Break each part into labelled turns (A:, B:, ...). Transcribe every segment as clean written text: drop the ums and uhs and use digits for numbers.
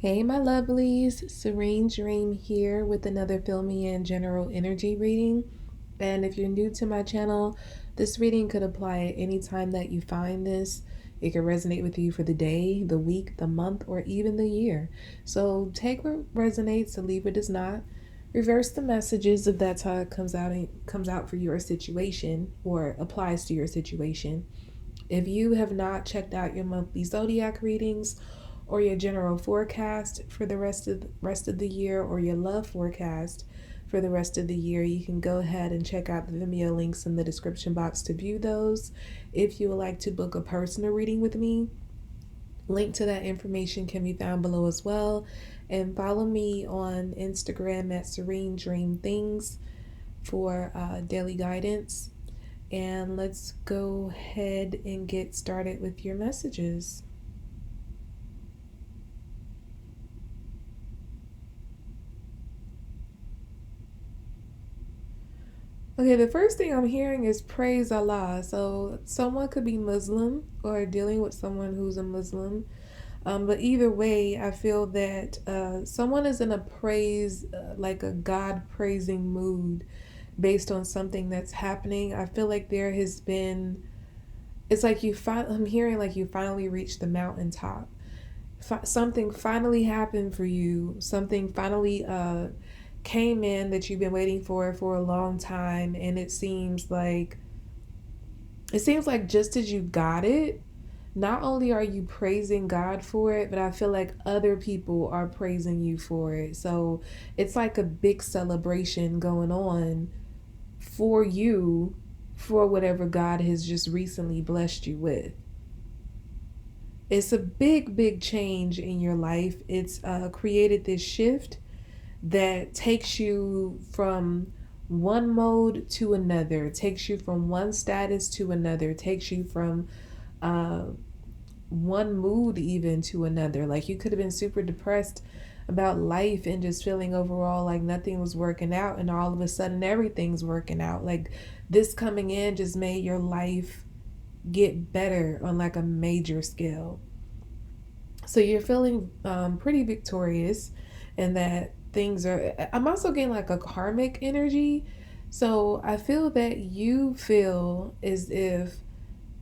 A: Hey, my lovelies, Serene Dream here with another filmy and general energy reading. And if you're new to my channel, this reading could apply at any time that you find this. It could resonate with you for the day, the week, the month, or even the year. So take what resonates and leave what does not. Reverse the messages if that's how it comes out for your situation or applies to your situation. If you have not checked out your monthly zodiac readings or your general forecast for the rest of the year or your love forecast for the rest of the year, you can go ahead and check out the Vimeo links in the description box to view those. If you would like to book a personal reading with me, link to that information can be found below as well. And follow me on Instagram at Serene Dream Things for daily guidance. And let's go ahead and get started with your messages. Okay, the first thing I'm hearing is praise Allah. So someone could be Muslim or dealing with someone who's a Muslim. But either way, I feel that someone is in a praise, like a God praising mood based on something that's happening. I feel like there has been, it's like I'm hearing like you finally reached the mountaintop. Something finally happened for you. Something finally came in that you've been waiting for a long time, and it seems like just as you got it, not only are you praising God for it, but I feel like other people are praising you for it. So it's like a big celebration going on for you for whatever God has just recently blessed you with. It's a big, big change in your life. It's created this shift that takes you from one mode to another, takes you from one status to another, takes you from uh, one mood even to another. Like you could have been super depressed about life and just feeling overall like nothing was working out, and all of a sudden everything's working out. Like this coming in just made your life get better on like a major scale. So you're feeling pretty victorious, and that things are. I'm also getting like a karmic energy. So I feel that you feel as if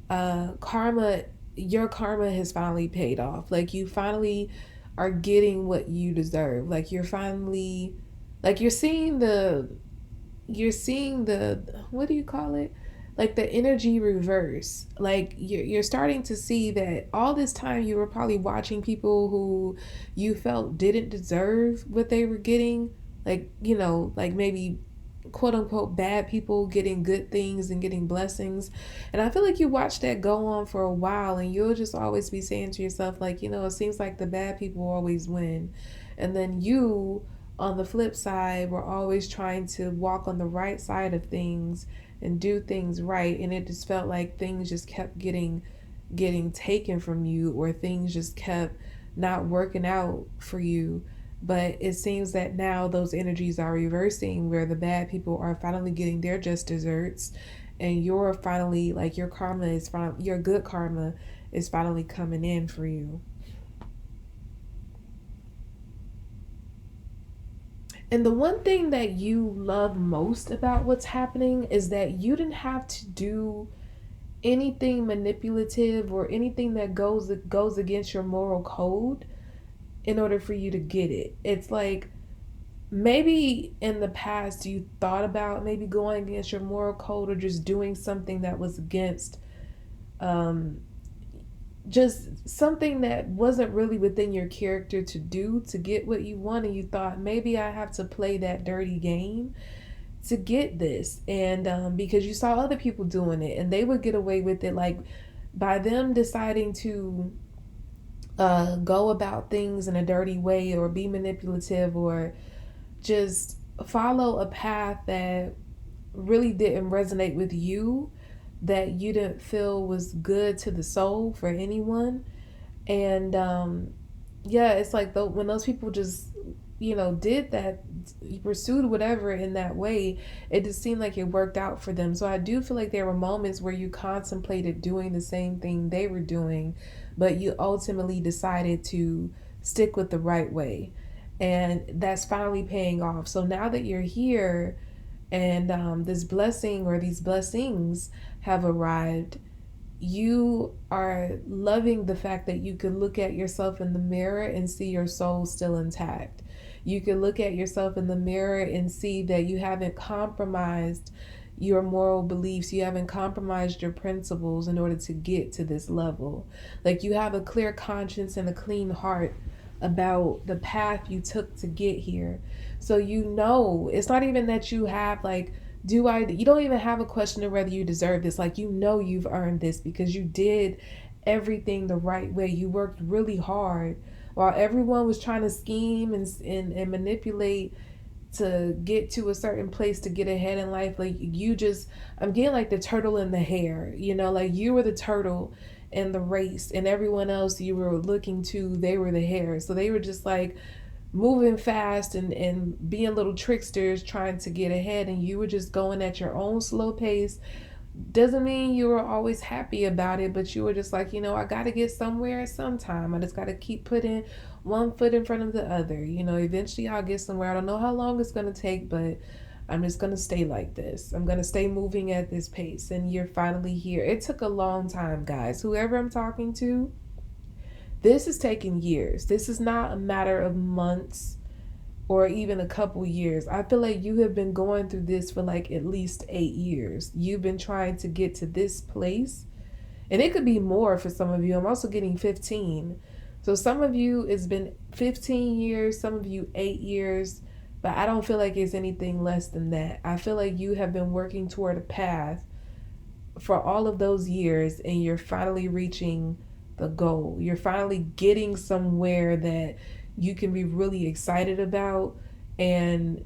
A: karma, your karma has finally paid off. Like you finally are getting what you deserve. Like you're finally, like you're seeing the what do you call it, like the energy reverse. Like you're starting to see that all this time you were probably watching people who you felt didn't deserve what they were getting, like like maybe quote unquote bad people getting good things and getting blessings. And I feel like you watch that go on for a while, and you'll just always be saying to yourself, like, it seems like the bad people always win. And then you, on the flip side, were always trying to walk on the right side of things and do things right. And it just felt like things just kept getting taken from you, or things just kept not working out for you. But it seems that now those energies are reversing, where the bad people are finally getting their just desserts, and you're finally, like, your good karma is finally coming in for you. And the one thing that you love most about what's happening is that you didn't have to do anything manipulative or anything that goes against your moral code in order for you to get it. It's like maybe in the past you thought about maybe going against your moral code, or just doing something that was against um just something that wasn't really within your character to do to get what you want, and you thought maybe I have to play that dirty game to get this. And because you saw other people doing it and they would get away with it, like by them deciding to go about things in a dirty way, or be manipulative, or just follow a path that really didn't resonate with you, that you didn't feel was good to the soul for anyone. And yeah, it's like when those people just did that, pursued whatever in that way, it just seemed like it worked out for them. So I do feel like there were moments where you contemplated doing the same thing they were doing, but you ultimately decided to stick with the right way. And that's finally paying off. So now that you're here and this blessing or these blessings have arrived, you are loving the fact that you can look at yourself in the mirror and see your soul still intact. You can look at yourself in the mirror and see that you haven't compromised your moral beliefs, you haven't compromised your principles in order to get to this level. Like you have a clear conscience and a clean heart about the path you took to get here. So you know, it's not even that you have like, you don't even have a question of whether you deserve this. Like, you know, you've earned this because you did everything the right way. You worked really hard while everyone was trying to scheme and manipulate to get to a certain place to get ahead in life. Like you just, I'm getting like the turtle in the hare, you know, like you were the turtle in the race and everyone else you were looking to, they were the hare. So they were just like moving fast and being little tricksters trying to get ahead, and you were just going at your own slow pace. Doesn't mean you were always happy about it, but you were just like, you know, I got to get somewhere at some time. I just got to keep putting one foot in front of the other. You know, eventually I'll get somewhere. I don't know how long it's going to take, but I'm just going to stay like this. I'm going to stay moving at this pace. And you're finally here. It took a long time, guys. Whoever I'm talking to, this is taking years. This is not a matter of months or even a couple years. I feel like you have been going through this for like at least 8 years. You've been trying to get to this place. And it could be more for some of you. I'm also getting 15. So some of you, it's been 15 years, some of you 8 years, but I don't feel like it's anything less than that. I feel like you have been working toward a path for all of those years, and you're finally reaching the goal. You're finally getting somewhere that you can be really excited about. And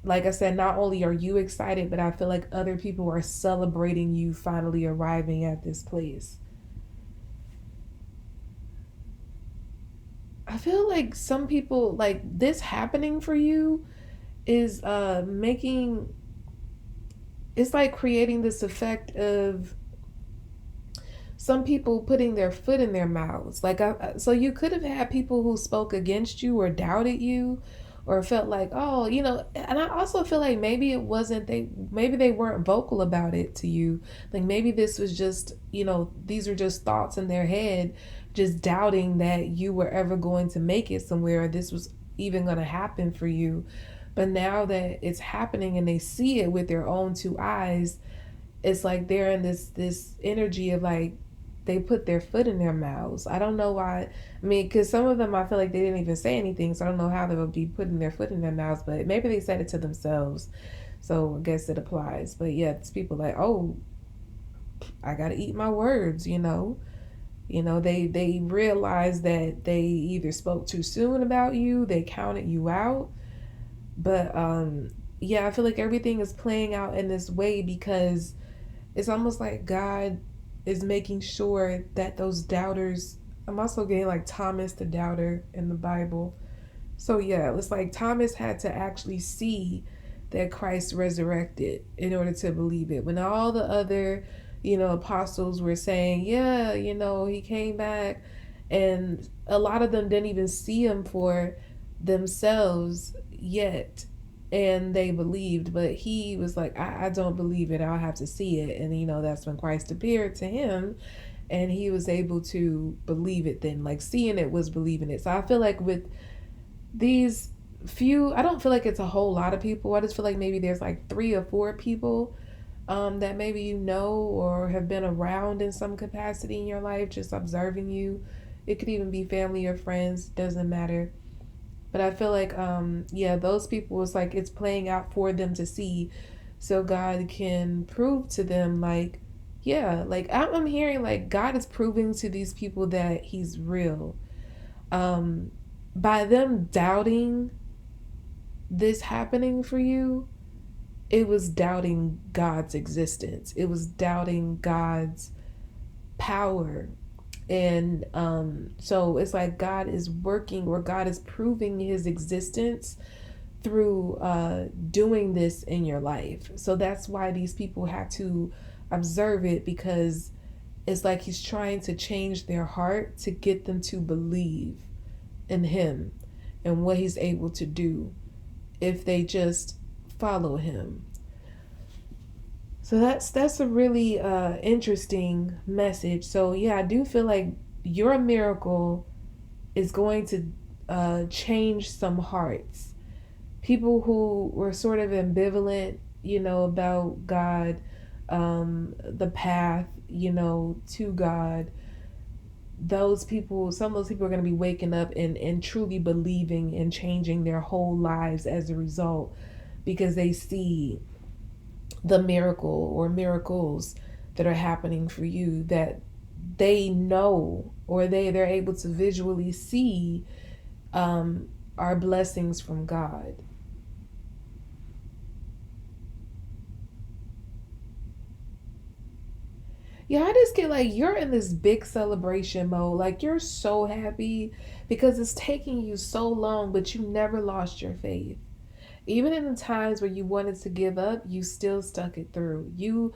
A: like I said, not only are you excited, but I feel like other people are celebrating you finally arriving at this place. I feel like some people, like this happening for you is making, it's like creating this effect of some people putting their foot in their mouths. Like, so you could have had people who spoke against you or doubted you or felt like, oh, you know, and I also feel like maybe it wasn't, maybe they weren't vocal about it to you. Like maybe this was just, you know, these are just thoughts in their head, just doubting that you were ever going to make it somewhere, or this was even going to happen for you. But now that it's happening and they see it with their own two eyes, it's like they're in this energy of like, they put their foot in their mouths. I don't know why. I mean, because some of them, I feel like they didn't even say anything, so I don't know how they would be putting their foot in their mouths, but maybe they said it to themselves. So I guess it applies. But yeah, it's people like, oh, I got to eat my words, you know. You know, they realize that they either spoke too soon about you, they counted you out. But yeah, I feel like everything is playing out in this way because it's almost like God is making sure that those doubters, I'm also getting like Thomas the doubter in the Bible. So yeah, it's like Thomas had to actually see that Christ resurrected in order to believe it. When all the other, you know, apostles were saying, yeah, you know, he came back, and a lot of them didn't even see him for themselves yet, and they believed, but he was like, I don't believe it, I'll have to see it. And you know, that's when Christ appeared to him and he was able to believe it then. Like seeing it was believing it. So I feel like with these few, I don't feel like it's a whole lot of people. I just feel like maybe there's like 3 or 4 people that maybe you know or have been around in some capacity in your life, just observing you. It could even be family or friends, doesn't matter. But I feel like, yeah, those people, it's like it's playing out for them to see, so God can prove to them, like, yeah, like I'm hearing like God is proving to these people that He's real. By them doubting this happening for you, it was doubting God's existence. It was doubting God's power. And so it's like God is working, or God is proving his existence through doing this in your life. So that's why these people have to observe it, because it's like he's trying to change their heart to get them to believe in him and what he's able to do if they just follow him. So that's a really interesting message. So yeah, I do feel like your miracle is going to change some hearts. People who were sort of ambivalent, about God, the path, to God. Those people, some of those people are going to be waking up and truly believing and changing their whole lives as a result because they see the miracle or miracles that are happening for you that they know or they're able to visually see are blessings from God. Yeah, I just get like you're in this big celebration mode. Like you're so happy because it's taking you so long, but you never lost your faith. Even in the times where you wanted to give up, you still stuck it through. You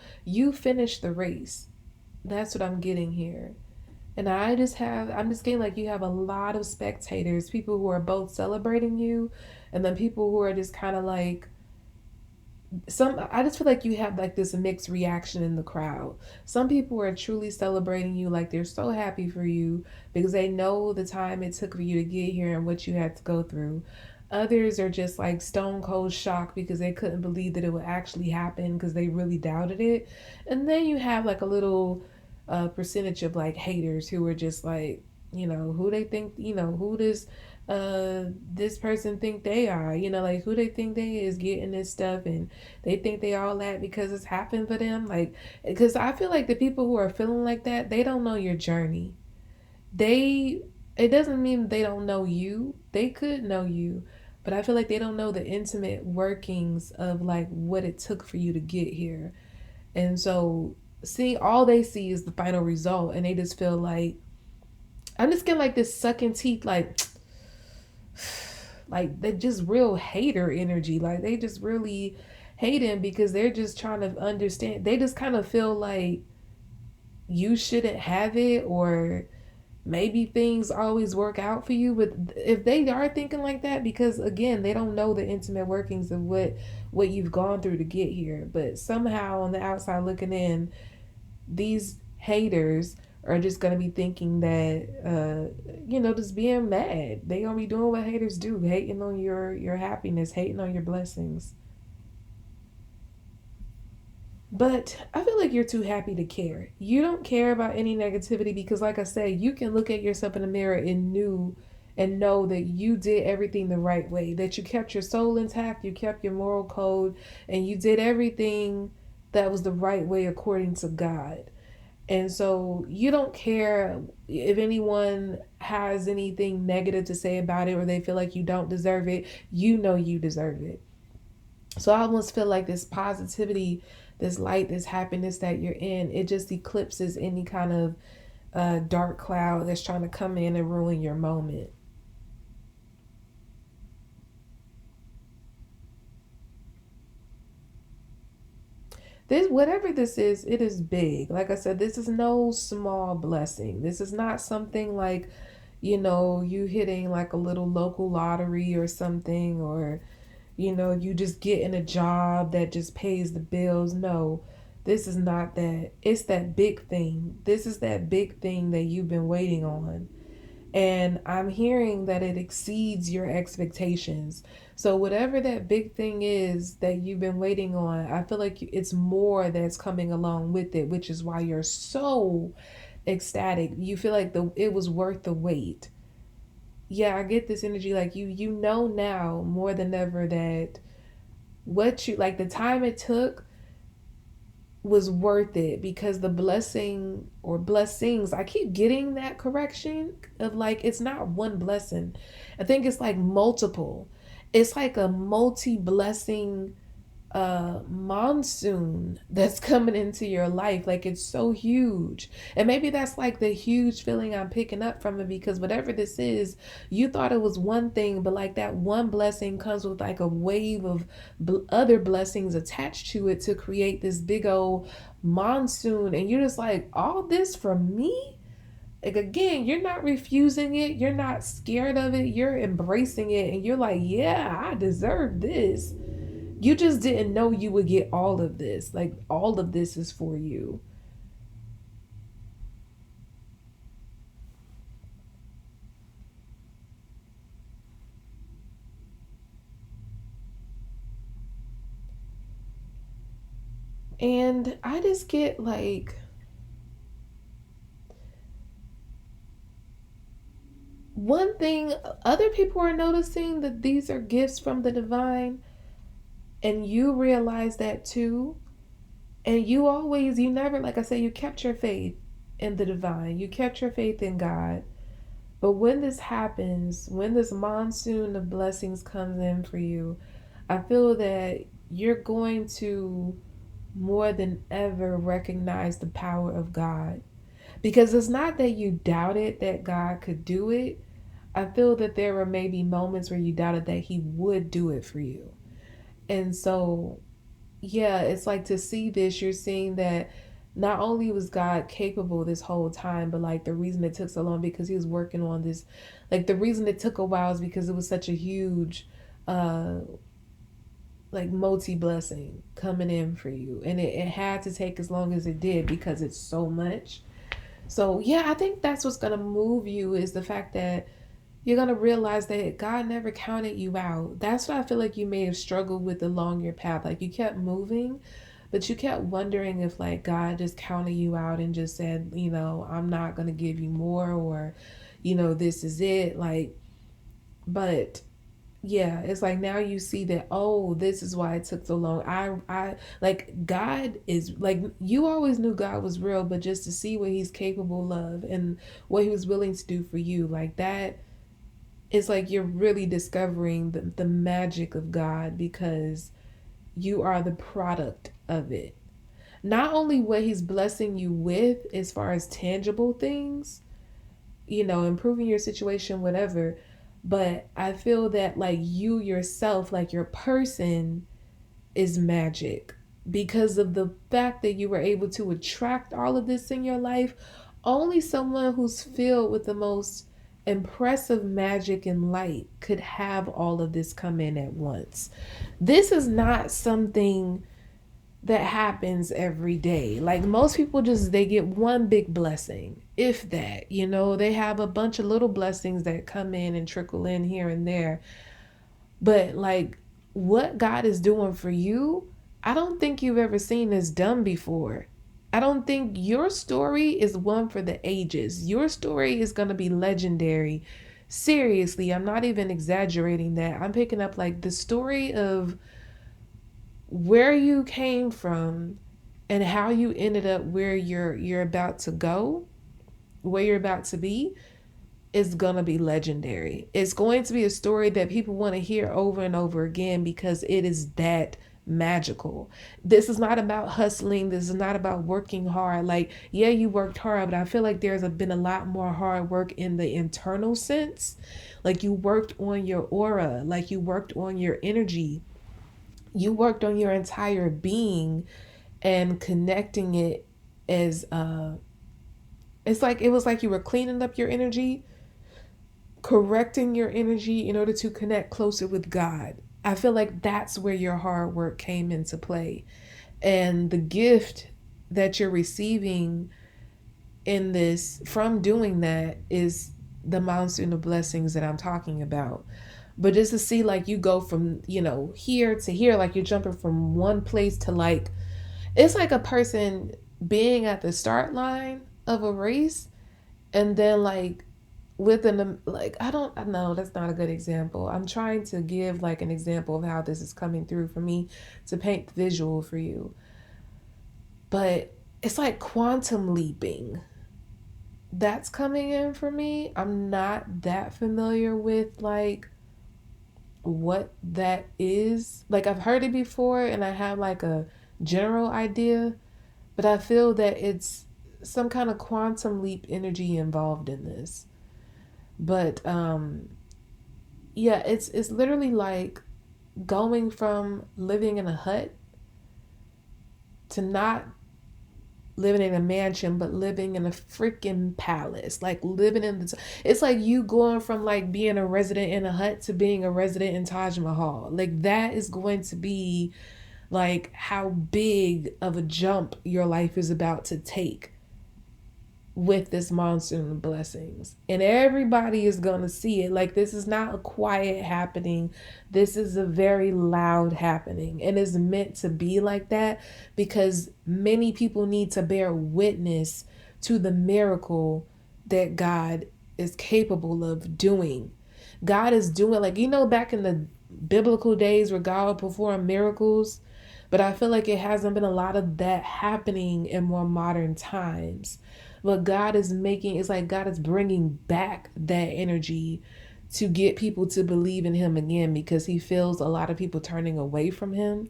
A: finished the race. That's what I'm getting here. And I'm just getting like you have a lot of spectators, people who are both celebrating you and then people who are just kind of like I just feel like you have like this mixed reaction in the crowd. Some people are truly celebrating you, like they're so happy for you because they know the time it took for you to get here and what you had to go through. Others are just like stone cold shocked because they couldn't believe that it would actually happen because they really doubted it. And then you have like a little percentage of like haters who are just like, who they think, who does this person think they are, like who they think they is getting this stuff and they think they all that because it's happened for them. Like, because I feel like the people who are feeling like that, they don't know your journey. They, it doesn't mean they don't know you. They could know you, but I feel like they don't know the intimate workings of like what it took for you to get here. And so seeing all they see is the final result and they just feel like I'm just getting like this sucking teeth like they just real hater energy. Like they just really hate him because they're just trying to understand. They just kind of feel like you shouldn't have it or maybe things always work out for you. But if they are thinking like that, because again, they don't know the intimate workings of what you've gone through to get here. But somehow on the outside looking in, these haters are just gonna be thinking that just being mad. They gonna be doing what haters do, hating on your happiness, hating on your blessings. But I feel like you're too happy to care. You don't care about any negativity because like I said, you can look at yourself in the mirror and know that you did everything the right way, that you kept your soul intact, you kept your moral code, and you did everything that was the right way according to God. And so you don't care if anyone has anything negative to say about it or they feel like you don't deserve it. You know you deserve it. So I almost feel like this positivity, this light, this happiness that you're in, it just eclipses any kind of dark cloud that's trying to come in and ruin your moment. This, whatever this is, it is big. Like I said, this is no small blessing. This is not something like, you hitting like a little local lottery or something, or, you just getting a job that just pays the bills. No, this is not that. It's that big thing. This is that big thing that you've been waiting on. And I'm hearing that it exceeds your expectations. So, whatever that big thing is that you've been waiting on, I feel like it's more that's coming along with it, which is why you're so ecstatic. You feel like it was worth the wait. Yeah, I get this energy like you know now more than ever that what you like the time it took was worth it because the blessing or blessings, I keep getting that correction of like it's not one blessing. I think it's like multiple. It's like a multi blessing monsoon that's coming into your life. Like it's so huge. And maybe that's like the huge feeling I'm picking up from it because whatever this is, you thought it was one thing, but like that one blessing comes with like a wave of other blessings attached to it to create this big old monsoon. And you're just like, all this from me? like again, you're not refusing it, you're not scared of it, you're embracing it, and you're like, yeah, I deserve this. You just didn't know you would get all of this. Like all of this is for you. And I just get like one thing other people are noticing that these are gifts from the divine, and you realize that too. And you never, like I said, you kept your faith in the divine, you kept your faith in God. But when this happens, when this monsoon of blessings comes in for you, I feel that you're going to more than ever recognize the power of God. Because it's not that you doubted that God could do it. I feel that there were maybe moments where you doubted that He would do it for you. And so, yeah, it's like to see this, you're seeing that not only was God capable this whole time, but like the reason it took so long because He was working on this. Like the reason it took a while is because it was such a huge, uh, like multi blessing coming in for you. And it had to take as long as it did because it's so much. So, yeah, I think that's what's going to move you is the fact that you're going to realize that God never counted you out. That's what I feel like you may have struggled with along your path. Like you kept moving, but you kept wondering if like God just counted you out and just said, I'm not going to give you more, or, this is it. Like, but yeah, it's like now you see that, oh, this is why it took so long. I like God is like, you always knew God was real, but just to see what He's capable of and what He was willing to do for you, like that, it's like you're really discovering the magic of God because you are the product of it. Not only what He's blessing you with as far as tangible things, improving your situation, whatever, but I feel that like you yourself, like your person, is magic because of the fact that you were able to attract all of this in your life. Only someone who's filled with the most impressive magic and light could have all of this come in at once. This is not something that happens every day. Like most people just they get one big blessing, if that. They have a bunch of little blessings that come in and trickle in here and there. But like what God is doing for you, I don't think you've ever seen this done before. I don't think your story is one for the ages. Your story is going to be legendary. Seriously, I'm not even exaggerating that. I'm picking up like the story of where you came from and how you ended up where you're about to go, where you're about to be, is going to be legendary. It's going to be a story that people want to hear over and over again because it is that magical. This is not about hustling. This is not about working hard. Like, yeah, you worked hard, but I feel like been a lot more hard work in the internal sense. Like you worked on your aura, like you worked on your energy. You worked on your entire being and connecting it as it's like it was like you were cleaning up your energy, correcting your energy in order to connect closer with God. I feel like that's where your hard work came into play. And the gift that you're receiving in this from doing that is the monsoon of blessings that I'm talking about. But just to see like you go from, here to here, like you're jumping from one place to like, it's like a person being at the start line of a race and then like within like I don't know, that's not a good example. I'm trying to give like an example of how this is coming through for me to paint the visual for you. But it's like quantum leaping. That's coming in for me. I'm not that familiar with like what that is. Like I've heard it before and I have like a general idea, but I feel that it's some kind of quantum leap energy involved in this. But yeah, it's literally like going from living in a hut to not living in a mansion, but living in a freaking palace. Like living in the, it's like you going from like being a resident in a hut to being a resident in Taj Mahal. Like that is going to be like how big of a jump your life is about to take with this monsoon of blessings. And everybody is going to see it. Like this is not a quiet happening. This is a very loud happening. And it's meant to be like that because many people need to bear witness to the miracle that God is capable of doing. God is doing, like, back in the biblical days where God would perform miracles, but I feel like it hasn't been a lot of that happening in more modern times. But God is making, it's like God is bringing back that energy to get people to believe in him again because he feels a lot of people turning away from him.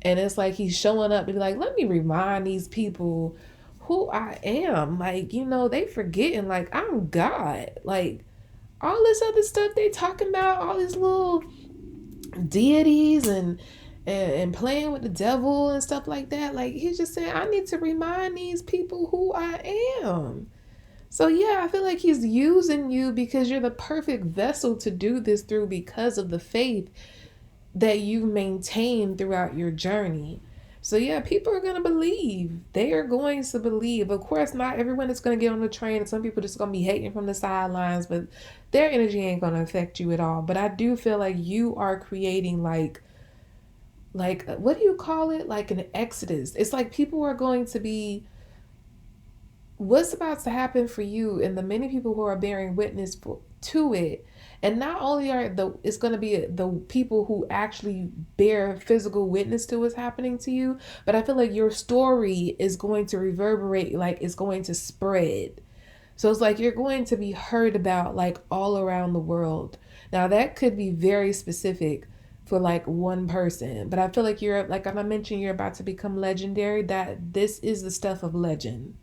A: And it's like he's showing up and be like, let me remind these people who I am. Like, they forgetting, like, I'm God. Like, all this other stuff they talking about, all these little deities and playing with the devil and stuff like that. Like he's just saying, I need to remind these people who I am. So yeah, I feel like he's using you because you're the perfect vessel to do this through because of the faith that you maintain throughout your journey. So yeah, people are going to believe. They are going to believe. Of course, not everyone is going to get on the train. And some people just going to be hating from the sidelines, but their energy ain't going to affect you at all. But I do feel like you are creating like what do you call it? Like an exodus. It's like people are going to be, what's about to happen for you and the many people who are bearing witness to it. And not only it's going to be the people who actually bear physical witness to what's happening to you, but I feel like your story is going to reverberate, like it's going to spread. So it's like you're going to be heard about like all around the world. Now that could be very specific for like one person, but I feel like you're, like I mentioned, you're about to become legendary. That this is the stuff of legend.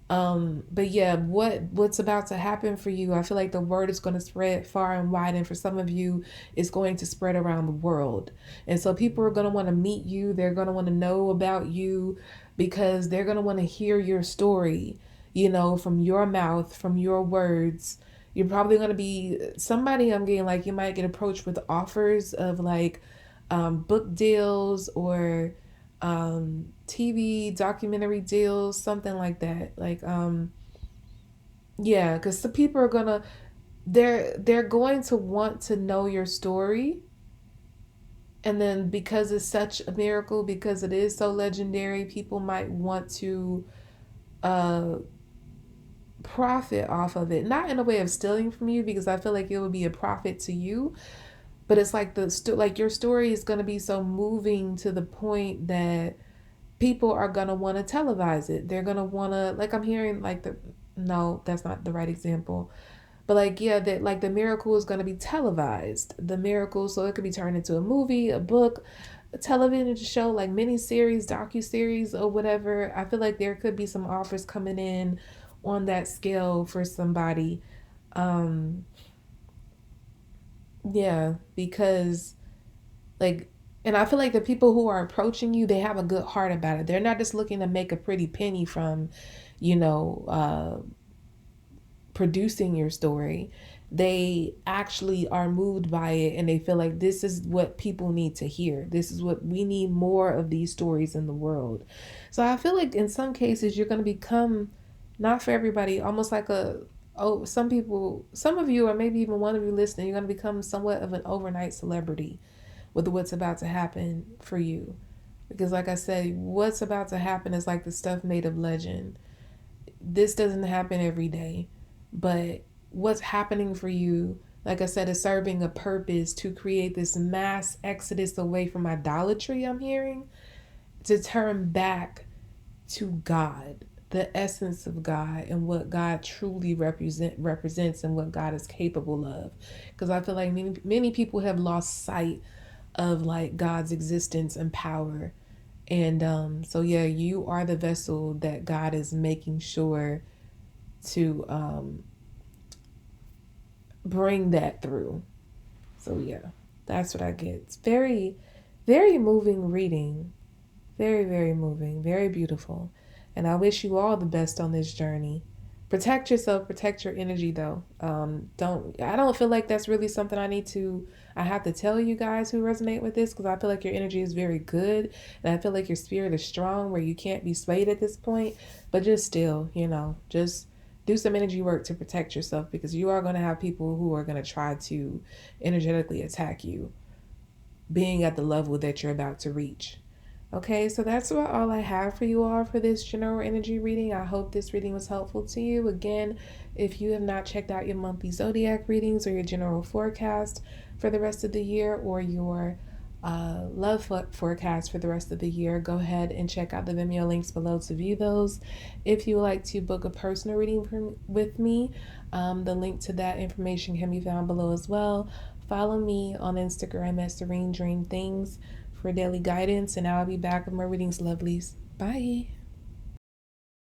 A: But yeah, what's about to happen for you, I feel like the word is going to spread far and wide, and for some of you it's going to spread around the world. And so people are going to want to meet you, they're going to want to know about you because they're going to want to hear your story, from your mouth, from your words. You're probably going to be somebody, I'm getting like you might get approached with offers of like book deals or TV documentary deals, something like that. Like yeah, because the people are gonna, they're going to want to know your story. And then because it's such a miracle, because it is so legendary, people might want to uh profit off of it, not in a way of stealing from you, because I feel like it would be a profit to you, but it's like like your story is going to be so moving to the point that people are going to want to televise it. They're going to want to, like, I'm hearing like no, that's not the right example, but like, yeah, that like the miracle is going to be televised, the miracle, so it could be turned into a movie, a book, a television show, like mini series, docu-series or whatever. I feel like there could be some offers coming in on that scale for somebody. um yeah, because like, and I feel like the people who are approaching you, they have a good heart about it. They're not just looking to make a pretty penny from, you know, producing your story. They actually are moved by it and they feel like this is what people need to hear. This is what we need, more of these stories in the world. So I feel like in some cases you're going to become, not for everybody, almost like some people, some of you, or maybe even one of you listening, you're going to become somewhat of an overnight celebrity with what's about to happen for you. Because like I said, what's about to happen is like the stuff made of legend. This doesn't happen every day, but what's happening for you, like I said, is serving a purpose to create this mass exodus away from idolatry, I'm hearing, to turn back to God, the essence of God and what God truly represents and what God is capable of. Because I feel like many people have lost sight of like God's existence and power. And so yeah, you are the vessel that God is making sure to bring that through. So yeah, that's what I get. It's very, very moving reading. Very, very moving, very beautiful. And I wish you all the best on this journey. Protect yourself, protect your energy though. I don't feel like that's really something I have to tell you guys who resonate with this, because I feel like your energy is very good and I feel like your spirit is strong where you can't be swayed at this point. But just still, just do some energy work to protect yourself, because you are going to have people who are going to try to energetically attack you being at the level that you're about to reach. Okay, so that's about all I have for you all for this general energy reading. I hope this reading was helpful to you. Again, if you have not checked out your monthly zodiac readings or your general forecast for the rest of the year, or your love forecast for the rest of the year, go ahead and check out the Vimeo links below to view those. If you would like to book a personal reading with me, the link to that information can be found below as well. Follow me on Instagram at Serene Dream Things for daily guidance, and I'll be back with more readings, lovelies. Bye.